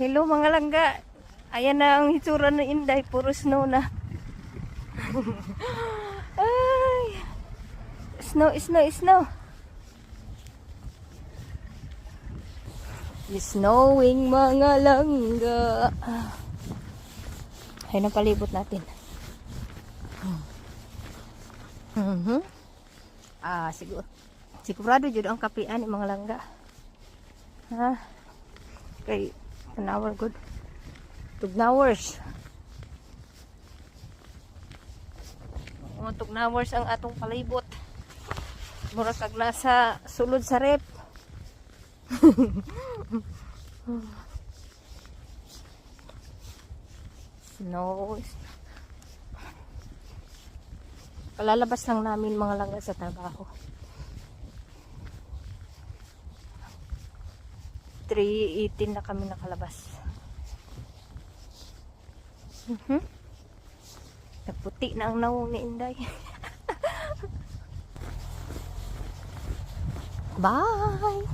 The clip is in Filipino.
Hello mga langga. Ayan na ang hitsura ng Inday. Puro snow na. Ay. Snow, snow, snow. It's snowing mga langga. Ayun ang palibot natin. Sigurado jud ang kapian mga langga. Ha? Kay tanawar good. Tugnawers. Tugnawers ang atong palibot. Mura kag nasa sulod sa rep. Snow. Kalalabas lang namin mga langga sa trabaho. 3:18 na kami nakalabas. Nagputi na ang nawong ni Inday. Bye!